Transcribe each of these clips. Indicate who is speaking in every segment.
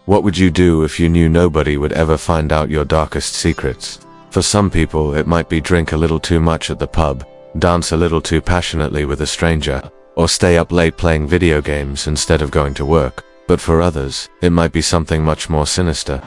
Speaker 1: What would you do if you knew nobody would ever find out your darkest secrets? For some people, it might be drink a little too much at the pub, dance a little too passionately with a stranger, or stay up late playing video games instead of going to work. But for others, it might be something much more sinister.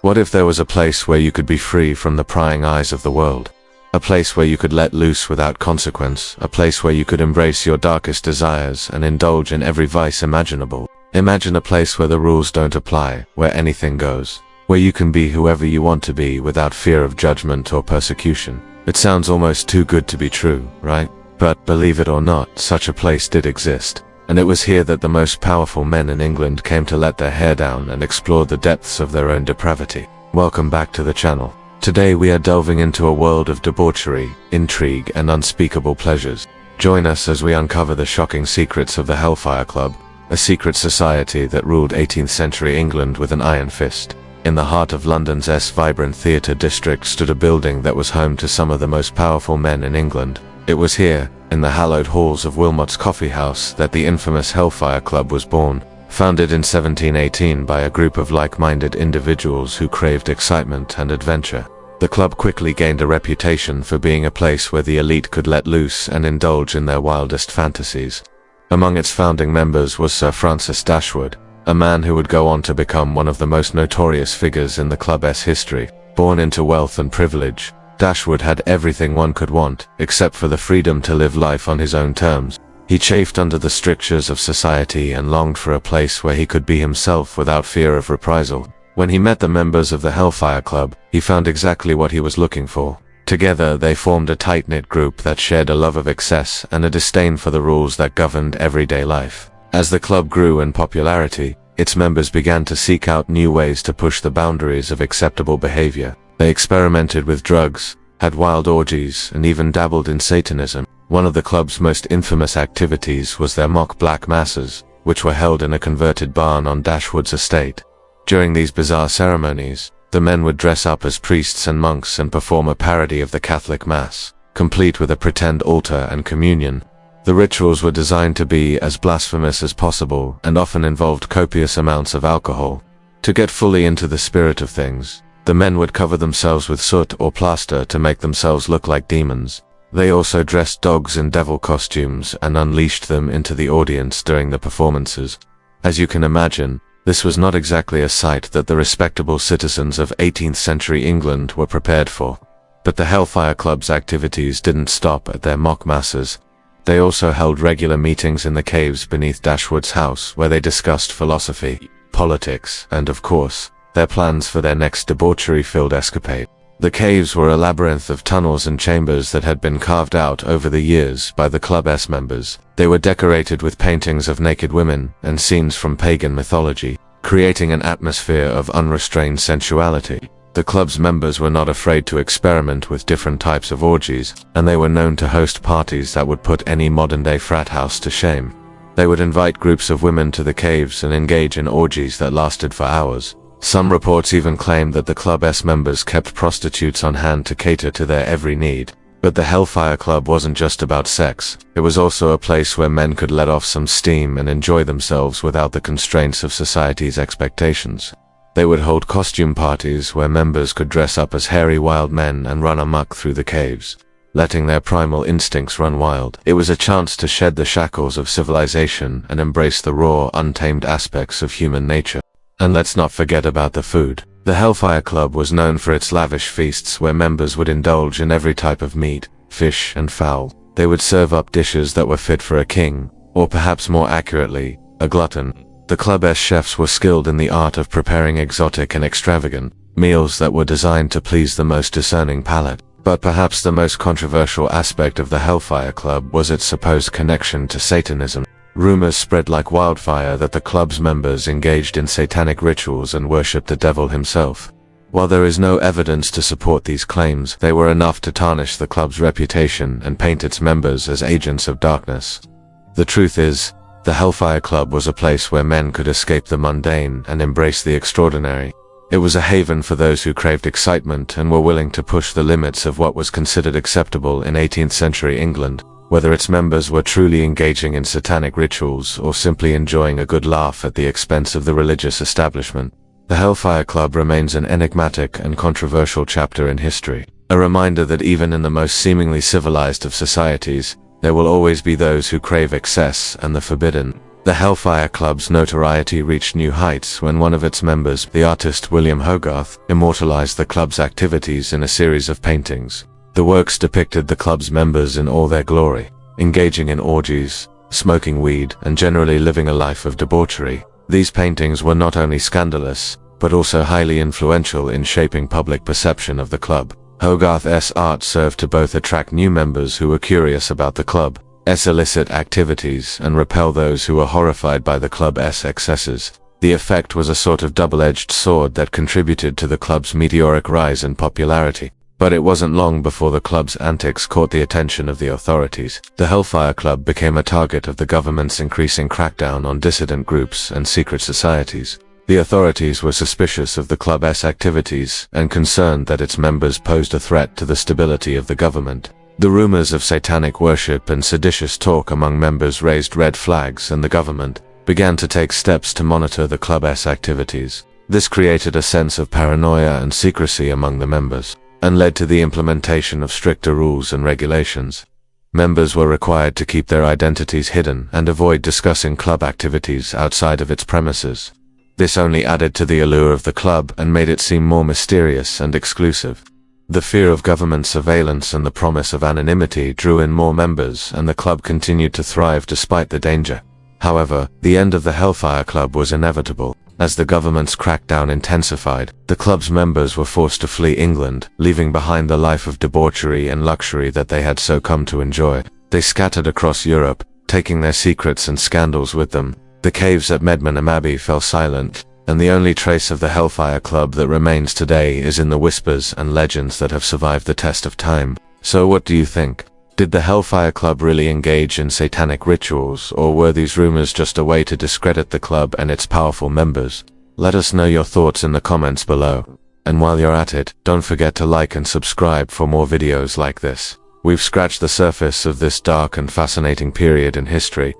Speaker 1: What if there was a place where you could be free from the prying eyes of the world? A place where you could let loose without consequence, a place where you could embrace your darkest desires and indulge in every vice imaginable. Imagine a place where the rules don't apply, where anything goes, where you can be whoever you want to be without fear of judgment or persecution. It sounds almost too good to be true, right? But, believe it or not, such a place did exist. And it was here that the most powerful men in England came to let their hair down and explore the depths of their own depravity. Welcome back to the channel. Today we are delving into a world of debauchery, intrigue, and unspeakable pleasures. Join us as we uncover the shocking secrets of the Hellfire Club, a secret society that ruled 18th century England with an iron fist. In the heart of London's vibrant theatre district stood a building that was home to some of the most powerful men in England. It was here, in the hallowed halls of Wilmot's Coffee House, that the infamous Hellfire Club was born. Founded in 1718 by a group of like-minded individuals who craved excitement and adventure, the club quickly gained a reputation for being a place where the elite could let loose and indulge in their wildest fantasies. Among its founding members was Sir Francis Dashwood, a man who would go on to become one of the most notorious figures in the club's history. Born into wealth and privilege, Dashwood had everything one could want, except for the freedom to live life on his own terms. He chafed under the strictures of society and longed for a place where he could be himself without fear of reprisal. When he met the members of the Hellfire Club, he found exactly what he was looking for. Together, they formed a tight-knit group that shared a love of excess and a disdain for the rules that governed everyday life. As the club grew in popularity, its members began to seek out new ways to push the boundaries of acceptable behavior. They experimented with drugs, had wild orgies, and even dabbled in Satanism. One of the club's most infamous activities was their mock black masses, which were held in a converted barn on Dashwood's estate. During these bizarre ceremonies, the men would dress up as priests and monks and perform a parody of the Catholic Mass, complete with a pretend altar and communion. The rituals were designed to be as blasphemous as possible and often involved copious amounts of alcohol. To get fully into the spirit of things, the men would cover themselves with soot or plaster to make themselves look like demons. They also dressed dogs in devil costumes and unleashed them into the audience during the performances. As you can imagine, this was not exactly a sight that the respectable citizens of 18th century England were prepared for. But the Hellfire Club's activities didn't stop at their mock masses. They also held regular meetings in the caves beneath Dashwood's house where they discussed philosophy, politics, and of course, their plans for their next debauchery-filled escapade. The caves were a labyrinth of tunnels and chambers that had been carved out over the years by the club's members. They were decorated with paintings of naked women and scenes from pagan mythology, creating an atmosphere of unrestrained sensuality. The club's members were not afraid to experiment with different types of orgies, and they were known to host parties that would put any modern-day frat house to shame. They would invite groups of women to the caves and engage in orgies that lasted for hours. Some reports even claimed that the club's members kept prostitutes on hand to cater to their every need. But the Hellfire Club wasn't just about sex. It was also a place where men could let off some steam and enjoy themselves without the constraints of society's expectations. They would hold costume parties where members could dress up as hairy wild men and run amok through the caves, letting their primal instincts run wild. It was a chance to shed the shackles of civilization and embrace the raw, untamed aspects of human nature. And let's not forget about the food. The Hellfire Club was known for its lavish feasts where members would indulge in every type of meat, fish, and fowl. They would serve up dishes that were fit for a king, or perhaps more accurately, a glutton. The club's chefs were skilled in the art of preparing exotic and extravagant meals that were designed to please the most discerning palate. But perhaps the most controversial aspect of the Hellfire Club was its supposed connection to Satanism. Rumors spread like wildfire that the club's members engaged in satanic rituals and worshipped the devil himself. While there is no evidence to support these claims, they were enough to tarnish the club's reputation and paint its members as agents of darkness. The truth is, the Hellfire Club was a place where men could escape the mundane and embrace the extraordinary. It was a haven for those who craved excitement and were willing to push the limits of what was considered acceptable in 18th century England. Whether its members were truly engaging in satanic rituals or simply enjoying a good laugh at the expense of the religious establishment, The Hellfire Club remains an enigmatic and controversial chapter in history, a reminder that even in the most seemingly civilized of societies, there will always be those who crave excess and the forbidden. The Hellfire Club's notoriety reached new heights when one of its members, the artist William Hogarth, immortalized the club's activities in a series of paintings. The works depicted the club's members in all their glory, engaging in orgies, smoking weed, and generally living a life of debauchery. These paintings were not only scandalous, but also highly influential in shaping public perception of the club. Hogarth's art served to both attract new members who were curious about the club's illicit activities and repel those who were horrified by the club's excesses. The effect was a sort of double-edged sword that contributed to the club's meteoric rise in popularity. But it wasn't long before the club's antics caught the attention of the authorities. The Hellfire Club became a target of the government's increasing crackdown on dissident groups and secret societies. The authorities were suspicious of the club's activities and concerned that its members posed a threat to the stability of the government. The rumors of satanic worship and seditious talk among members raised red flags, and the government began to take steps to monitor the club's activities. This created a sense of paranoia and secrecy among the members, and led to the implementation of stricter rules and regulations. Members were required to keep their identities hidden and avoid discussing club activities outside of its premises. This only added to the allure of the club and made it seem more mysterious and exclusive. The fear of government surveillance and the promise of anonymity drew in more members, and the club continued to thrive despite the danger. However, the end of the Hellfire Club was inevitable. As the government's crackdown intensified, the club's members were forced to flee England, leaving behind the life of debauchery and luxury that they had so come to enjoy. They scattered across Europe, taking their secrets and scandals with them. The caves at Medmenham Abbey fell silent, and the only trace of the Hellfire Club that remains today is in the whispers and legends that have survived the test of time. So what do you think? Did the Hellfire Club really engage in satanic rituals, or were these rumors just a way to discredit the club and its powerful members? Let us know your thoughts in the comments below. And while you're at it, don't forget to like and subscribe for more videos like this. We've scratched the surface of this dark and fascinating period in history.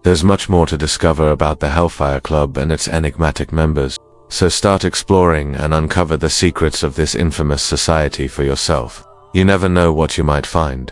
Speaker 1: There's much more to discover about the Hellfire Club and its enigmatic members. So start exploring and uncover the secrets of this infamous society for yourself. You never know what you might find.